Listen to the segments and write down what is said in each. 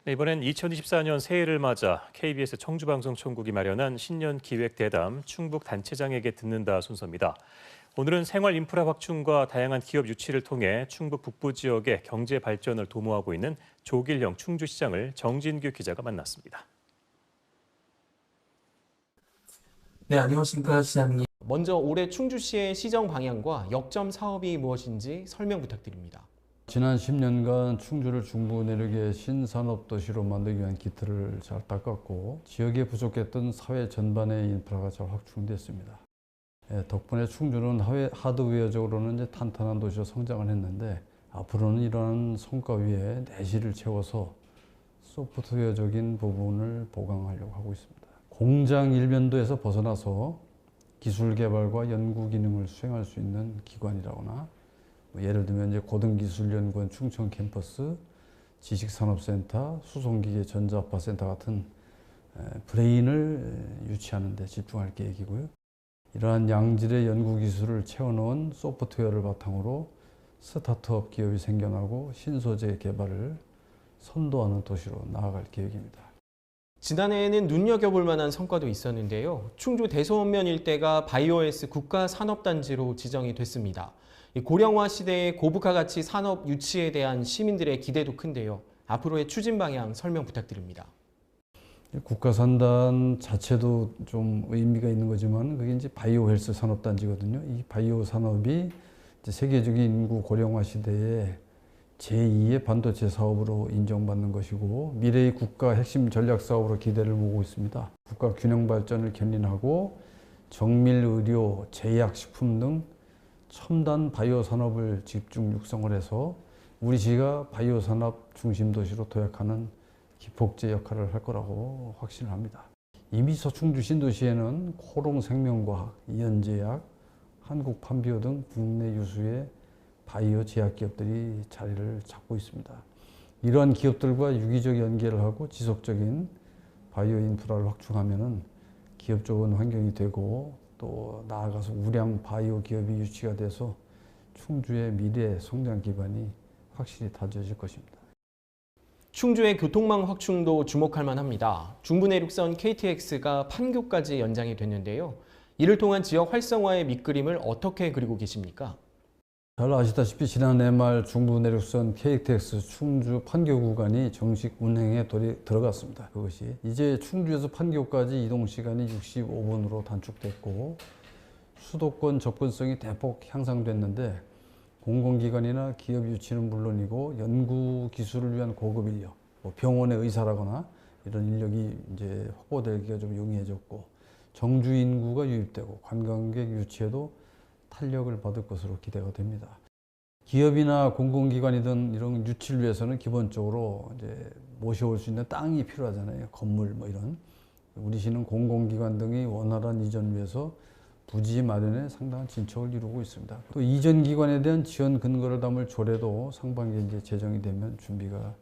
네, 이번엔 2024년 새해를 맞아 KBS 청주방송총국이 마련한 신년 기획 대담 충북 단체장에게 듣는다 순서입니다. 오늘은 생활 인프라 확충과 다양한 기업 유치를 통해 충북 북부 지역의 경제 발전을 도모하고 있는 조길영 충주시장을 정진규 기자가 만났습니다. 네, 안녕하십니까, 시장님. 먼저 올해 충주시의 시정 방향과 역점 사업이 무엇인지 설명 부탁드립니다. 지난 10년간 충주를 중부 내륙의 신산업 도시로 만들기 위한 기틀을 잘 닦았고 지역에 부족했던 사회 전반의 인프라가 잘 확충됐습니다. 덕분에 충주는 하드웨어적으로는 이제 탄탄한 도시로 성장을 했는데 앞으로는 이러한 성과 위에 내실을 채워서 소프트웨어적인 부분을 보강하려고 하고 있습니다. 공장 일면도에서 벗어나서 기술 개발과 연구 기능을 수행할 수 있는 기관이라거나 예를 들면 이제 고등기술연구원 충청 캠퍼스, 지식산업센터, 수송기계 전자업화센터 같은 브레인을 유치하는 데 집중할 계획이고요. 이러한 양질의 연구기술을 채워놓은 소프트웨어를 바탕으로 스타트업 기업이 생겨나고 신소재 개발을 선도하는 도시로 나아갈 계획입니다. 지난해에는 눈여겨볼 만한 성과도 있었는데요. 충주 대소원면 일대가 바이오S 국가산업단지로 지정이 됐습니다. 고령화 시대의 고부가 가치 산업 유치에 대한 시민들의 기대도 큰데요. 앞으로의 추진 방향 설명 부탁드립니다. 국가산단 자체도 좀 의미가 있는 거지만 그게 이제 바이오 헬스 산업단지거든요. 이 바이오 산업이 이제 세계적인 인구 고령화 시대에 제2의 반도체 사업으로 인정받는 것이고 미래의 국가 핵심 전략 사업으로 기대를 모으고 있습니다. 국가 균형 발전을 견인하고 정밀 의료, 제약식품 등 첨단 바이오 산업을 집중 육성을 해서 우리 시가 바이오 산업 중심 도시로 도약하는 기폭제 역할을 할 거라고 확신을 합니다. 이미 서충주 신도시에는 코롱생명과학, 이연제약, 한국판비오 등 국내 유수의 바이오 제약 기업들이 자리를 잡고 있습니다. 이러한 기업들과 유기적 연계를 하고 지속적인 바이오 인프라를 확충하면 기업 좋은 환경이 되고 또 나아가서 우량 바이오 기업이 유치가 돼서 충주의 미래 성장 기반이 확실히 다져질 것입니다. 충주의 교통망 확충도 주목할 만합니다. 중부내륙선 KTX가 판교까지 연장이 됐는데요. 이를 통한 지역 활성화의 밑그림을 어떻게 그리고 계십니까? 잘 아시다시피 지난해 말 중부내륙선 KTX 충주 판교 구간이 정식 운행에 들어갔습니다. 그것이 이제 충주에서 판교까지 이동 시간이 65분으로 단축됐고 수도권 접근성이 대폭 향상됐는데 공공기관이나 기업 유치는 물론이고 연구 기술을 위한 고급 인력, 병원의 의사라거나 이런 인력이 이제 확보되기가 좀 용이해졌고 정주 인구가 유입되고 관광객 유치에도 탄력을 받을 것으로 기대가 됩니다. 기업이나 공공기관이든 이런 유치를 위해서는 기본적으로 이제 모셔올 수 있는 땅이 필요하잖아요. 건물 뭐 이런. 우리 시는 공공기관 등이 원활한 이전을 위해서 부지 마련에 상당한 진척을 이루고 있습니다. 또 이전 기관에 대한 지원 근거를 담을 조례도 상반기에 이제 제정이 되면 준비가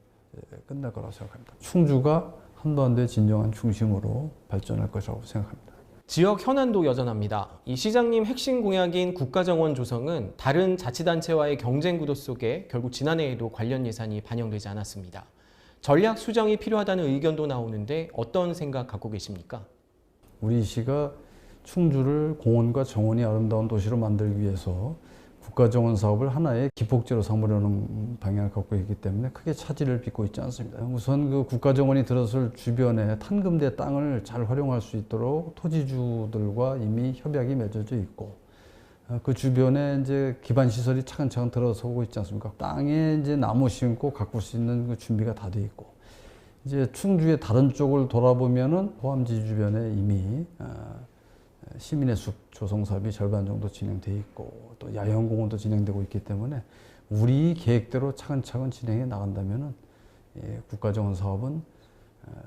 끝날 거라고 생각합니다. 충주가 한반도의 진정한 중심으로 발전할 것이라고 생각합니다. 지역 현안도 여전합니다. 이 시장님 핵심 공약인 국가정원 조성은 다른 자치단체와의 경쟁 구도 속에 결국 지난해에도 관련 예산이 반영되지 않았습니다. 전략 수정이 필요하다는 의견도 나오는데 어떤 생각 갖고 계십니까? 우리 시가 충주를 공원과 정원이 아름다운 도시로 만들기 위해서 국가정원 사업을 하나의 기폭제로 삼으려는 방향을 갖고 있기 때문에 크게 차질을 빚고 있지 않습니다. 우선 그 국가정원이 들어설 주변에 탄금대 땅을 잘 활용할 수 있도록 토지주들과 이미 협약이 맺어져 있고 그 주변에 이제 기반 시설이 차근차근 들어서고 있지 않습니까? 땅에 이제 나무 심고 가꿀 수 있는 그 준비가 다 돼 있고 이제 충주의 다른 쪽을 돌아보면은 포함지 주변에 이미 시민의 숲 조성 사업이 절반 정도 진행돼 있고 또 야영공원도 진행되고 있기 때문에 우리 계획대로 차근차근 진행해 나간다면은 국가정원 사업은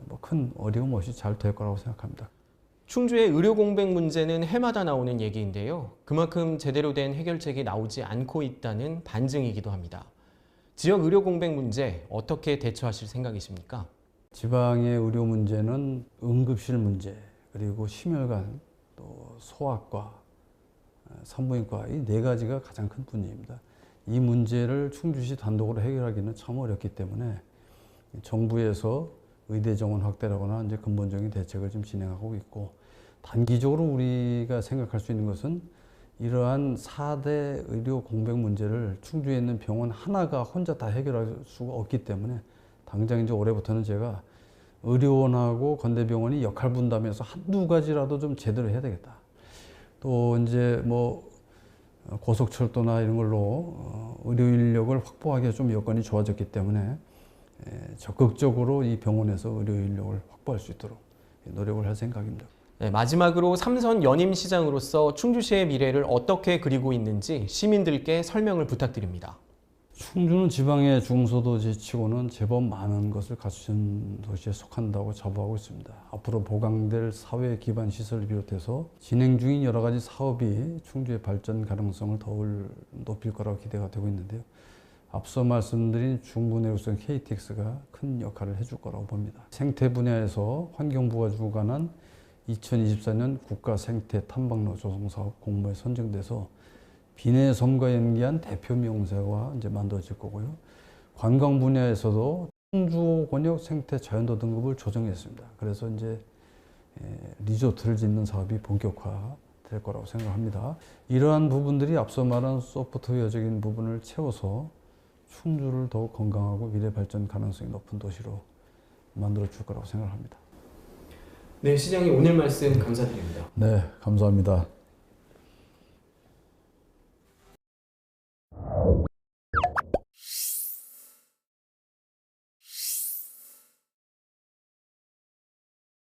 뭐 큰 어려움 없이 잘 될 거라고 생각합니다. 충주의 의료 공백 문제는 해마다 나오는 얘기인데요. 그만큼 제대로 된 해결책이 나오지 않고 있다는 반증이기도 합니다. 지역 의료 공백 문제 어떻게 대처하실 생각이십니까? 지방의 의료 문제는 응급실 문제 그리고 심혈관 또 소아과, 산부인과 이 네 가지가 가장 큰 문제입니다. 이 문제를 충주시 단독으로 해결하기는 참 어렵기 때문에 정부에서 의대 정원 확대라거나 이제 근본적인 대책을 좀 진행하고 있고, 단기적으로 우리가 생각할 수 있는 것은 이러한 4대 의료 공백 문제를 충주에 있는 병원 하나가 혼자 다 해결할 수가 없기 때문에 당장 이제 올해부터는 제가 의료원하고 건대병원이 역할 분담해서 한두 가지라도 좀 제대로 해야 되겠다. 또 이제 뭐 고속철도나 이런 걸로 의료 인력을 확보하기가 좀 여건이 좋아졌기 때문에 적극적으로 이 병원에서 의료 인력을 확보할 수 있도록 노력을 할 생각입니다. 네, 마지막으로 삼선 연임시장으로서 충주시의 미래를 어떻게 그리고 있는지 시민들께 설명을 부탁드립니다. 충주는 지방의 중소도시치고는 제법 많은 것을 갖춘 도시에 속한다고 자부하고 있습니다. 앞으로 보강될 사회 기반 시설을 비롯해서 진행 중인 여러 가지 사업이 충주의 발전 가능성을 더욱 높일 거라고 기대가 되고 있는데요. 앞서 말씀드린 중부내륙선 KTX가 큰 역할을 해줄 거라고 봅니다. 생태 분야에서 환경부가 주관한 2024년 국가 생태 탐방로 조성사업 공모에 선정돼서 비내 섬과 연계한 대표 명사가 이제 만들어질 거고요. 관광 분야에서도 충주 권역 생태 자연도 등급을 조정했습니다. 그래서 이제 리조트를 짓는 사업이 본격화될 거라고 생각합니다. 이러한 부분들이 앞서 말한 소프트웨어적인 부분을 채워서 충주를 더욱 건강하고 미래 발전 가능성이 높은 도시로 만들어 줄 거라고 생각합니다. 네, 시장님 오늘 말씀 감사드립니다. 네, 감사합니다.